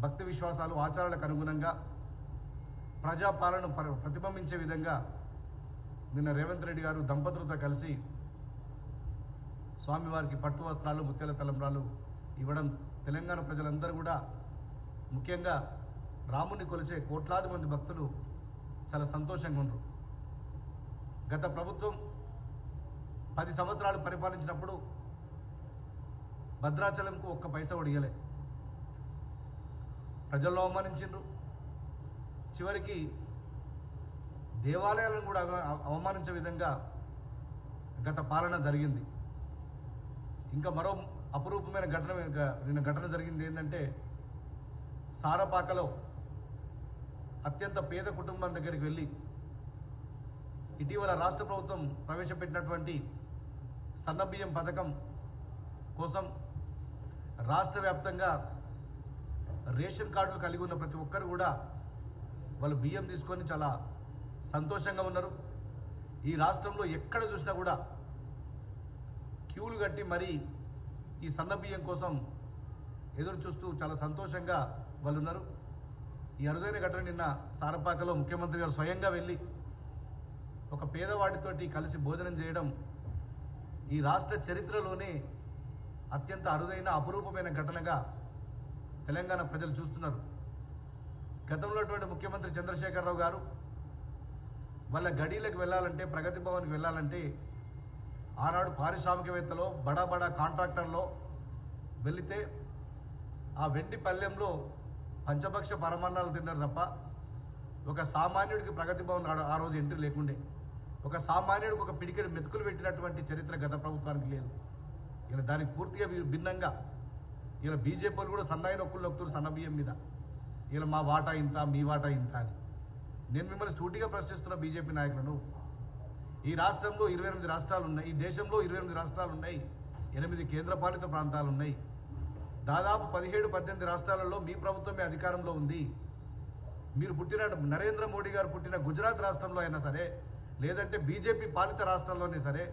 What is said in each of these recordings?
భక్తి విశ్వాసాలు ఆచారాలకు అనుగుణంగా ప్రజాపాలన ప్రతిబింబించే విధంగా నిన్న రేవంత్ రెడ్డి గారు దంపతులతో కలిసి స్వామివారికి పట్టు వస్త్రాలు ముత్యాల తలంబ్రాలు ఇవ్వడం తెలంగాణ ప్రజలందరూ కూడా ముఖ్యంగా రాముని కొలిచే కోట్లాది మంది భక్తులు చాలా సంతోషంగా ఉన్నారు. గత ప్రభుత్వం 10 సంవత్సరాలు పరిపాలించినప్పుడు భద్రాచలంకు ఒక్క పైసా ఒడియలే, ప్రజల్లో అవమానించిండ్రు. చివరికి దేవాలయాలను కూడా అవమానించే విధంగా గత పాలన జరిగింది. ఇంకా మరో అపురూపమైన నిన్న ఘటన జరిగింది. ఏంటంటే సారపాకలో అత్యంత పేద కుటుంబం దగ్గరికి వెళ్ళి ఇటీవల రాష్ట్ర ప్రభుత్వం ప్రవేశపెట్టినటువంటి సన్నబియ్యం పథకం కోసం రాష్ట్ర వ్యాప్తంగా రేషన్ కార్డులు కలిగి ఉన్న ప్రతి ఒక్కరు కూడా వాళ్ళు బియ్యం తీసుకొని చాలా సంతోషంగా ఉన్నారు. ఈ రాష్ట్రంలో ఎక్కడ చూసినా కూడా క్యూలు కట్టి మరీ ఈ సన్నబియ్యం కోసం ఎదురు చూస్తూ చాలా సంతోషంగా వాళ్ళు ఉన్నారు. ఈ అరుదైన ఘటన నిన్న సారపాకలో ముఖ్యమంత్రి గారు స్వయంగా వెళ్ళి ఒక పేదవాడితోటి కలిసి భోజనం చేయడం ఈ రాష్ట్ర చరిత్రలోనే అత్యంత అరుదైన అపురూపమైన ఘటనగా తెలంగాణ ప్రజలు చూస్తున్నారు. గతంలో ముఖ్యమంత్రి చంద్రశేఖరరావు గారు వాళ్ళ గడీలకు వెళ్ళాలంటే, ప్రగతి భవన్కి వెళ్ళాలంటే ఆనాడు పారిశ్రామికవేత్తలో బడా కాంట్రాక్టర్లో వెళితే ఆ వెండి పల్లెంలో పంచభక్ష పరమాన్నాలు తిన్నారు తప్ప ఒక సామాన్యుడికి ప్రగతి భవన్ ఆ రోజు ఎంట్రీ లేకుండే. ఒక సామాన్యుడికి ఒక పిడికెడు మెతుకులు పెట్టినటువంటి చరిత్ర గత ప్రభుత్వానికి లేదు. ఇలా దానికి పూర్తిగా భిన్నంగా ఇలా బీజేపీ వాళ్ళు కూడా సన్నాయి నొక్కులు సన్నబియ్యం మీద ఇలా మా వాటా ఇంత, మీ వాటా ఇంత అని. నేను మిమ్మల్ని సూటిగా ప్రశ్నిస్తున్న బీజేపీ నాయకులను, ఈ రాష్ట్రంలో 28 రాష్ట్రాలు ఉన్నాయి, ఈ దేశంలో 28 రాష్ట్రాలు ఉన్నాయి, 8 కేంద్రపాలిత ప్రాంతాలు ఉన్నాయి. దాదాపు 17-18 రాష్ట్రాలలో మీ ప్రభుత్వమే అధికారంలో ఉంది. మీరు పుట్టిన నరేంద్ర మోడీ గారు పుట్టిన గుజరాత్ రాష్ట్రంలో అయినా సరే, లేదంటే బీజేపీ పాలిత రాష్ట్రాల్లోనే సరే,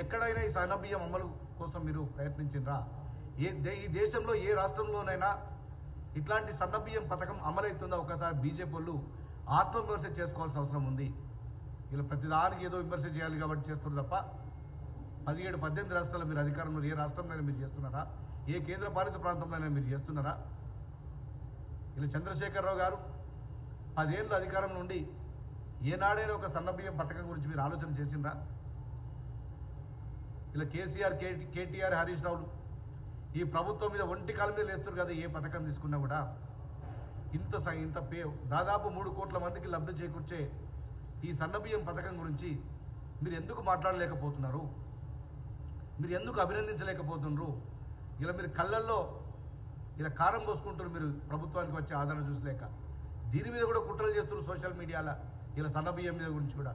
ఎక్కడైనా ఈ సన్నబియ్యం అమలు కోసం మీరు ప్రయత్నించిండ్రా? ఈ దేశంలో ఏ రాష్ట్రంలోనైనా ఇట్లాంటి సన్నబియ్యం పథకం అమలవుతుందా? ఒకసారి బీజేపీ వాళ్ళు ఆత్మవిమర్శ చేసుకోవాల్సిన అవసరం ఉంది. ఇలా ప్రతిదానికి ఏదో విమర్శ చేయాలి కాబట్టి చేస్తున్నారు తప్ప 17-18 రాష్ట్రాలు మీరు అధికారంలో ఏ రాష్ట్రంలోనైనా మీరు చేస్తున్నారా? ఏ కేంద్ర పాలిత ప్రాంతంలోనైనా మీరు చేస్తున్నారా? ఇలా చంద్రశేఖరరావు గారు 10 ఏళ్ళు అధికారం నుండి ఏనాడైనా ఒక సన్నబియ్యం పథకం గురించి మీరు ఆలోచన చేసిండ్రా? ఇలా కేసీఆర్, కేటీఆర్, హరీష్ రావులు ఈ ప్రభుత్వం మీద ఒంటి కాలం మీద లేస్తారు కదా. ఏ పథకం తీసుకున్నా కూడా ఇంత దాదాపు 3 కోట్ల మందికి లబ్ధి చేకూర్చే ఈ సన్నబియ్యం పథకం గురించి మీరు ఎందుకు మాట్లాడలేకపోతున్నారు? మీరు ఎందుకు అభినందించలేకపోతున్నారు? ఇలా మీరు కళ్ళల్లో ఇలా కారం పోసుకుంటారు మీరు ప్రభుత్వానికి వచ్చే ఆదరణ చూసలేక. దీని మీద కూడా కుట్రలు చేస్తున్నారు సోషల్ మీడియాలో. ఇలా సన్నబియ్యం మీద గురించి కూడా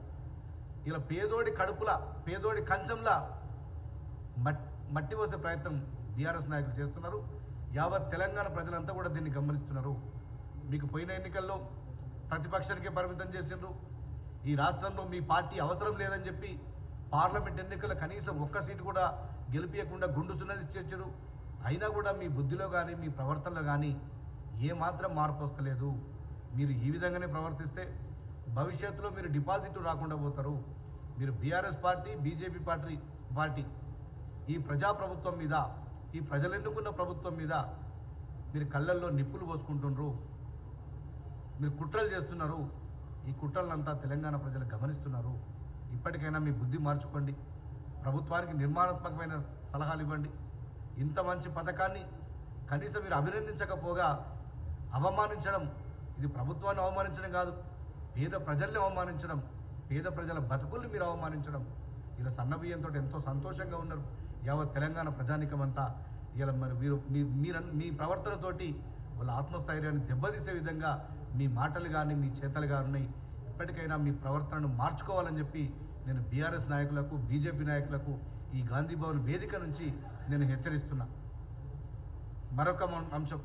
ఇలా పేదోడి కడుపులా, పేదోడి కంచంలా మట్టి పోసే ప్రయత్నం బీఆర్ఎస్ నాయకులు చేస్తున్నారు. యావత్ తెలంగాణ ప్రజలంతా కూడా దీన్ని గమనిస్తున్నారు. మీకు పోయిన ఎన్నికల్లో ప్రతిపక్షానికే పరిమితం చేసిండ్రు. ఈ రాష్ట్రంలో మీ పార్టీ అవసరం లేదని చెప్పి పార్లమెంట్ ఎన్నికల్లో కనీసం ఒక్క సీటు కూడా గెలిపించకుండా గుండు సున్నది చేర్చారు. అయినా కూడా మీ బుద్ధిలో కానీ మీ ప్రవర్తనలో కానీ ఏమాత్రం మార్పు వస్తలేదు. మీరు ఈ విధంగానే ప్రవర్తిస్తే భవిష్యత్తులో మీరు డిపాజిట్ రాకుండా పోతారు. మీరు బీఆర్ఎస్ పార్టీ, బీజేపీ పార్టీ ఈ ప్రజాప్రభుత్వం మీద, ఈ ప్రజలు ఎన్నుకున్న ప్రభుత్వం మీద మీరు కళ్ళల్లో నిప్పులు పోసుకుంటున్నారు. మీరు కుట్రలు చేస్తున్నారు. ఈ కుట్రలంతా తెలంగాణ ప్రజలు గమనిస్తున్నారు. ఇప్పటికైనా మీ బుద్ధి మార్చుకోండి. ప్రభుత్వానికి నిర్మాణాత్మకమైన సలహాలు ఇవ్వండి. ఇంత మంచి పథకాన్ని కనీసం మీరు అభినందించకపోగా అవమానించడం, ఇది ప్రభుత్వాన్ని అవమానించడం కాదు, పేద ప్రజల్ని అవమానించడం, పేద ప్రజల బతుకుల్ని మీరు అవమానించడం. ఇలా సన్నబియ్యంతో ఎంతో సంతోషంగా ఉన్నారు యావత్ తెలంగాణ ప్రజానికం అంతా. ఇలా మరి మీ ప్రవర్తనతోటి వాళ్ళ ఆత్మస్థైర్యాన్ని దెబ్బతీసే విధంగా మీ మాటలు కానీ మీ చేతలు కానీ ఉన్నాయి. ఇప్పటికైనా మీ ప్రవర్తనను మార్చుకోవాలని చెప్పి నేను బీఆర్ఎస్ నాయకులకు, బీజేపీ నాయకులకు ఈ గాంధీ భవన్ వేదిక నుంచి నేను హెచ్చరిస్తున్నా. మరొక అంశం,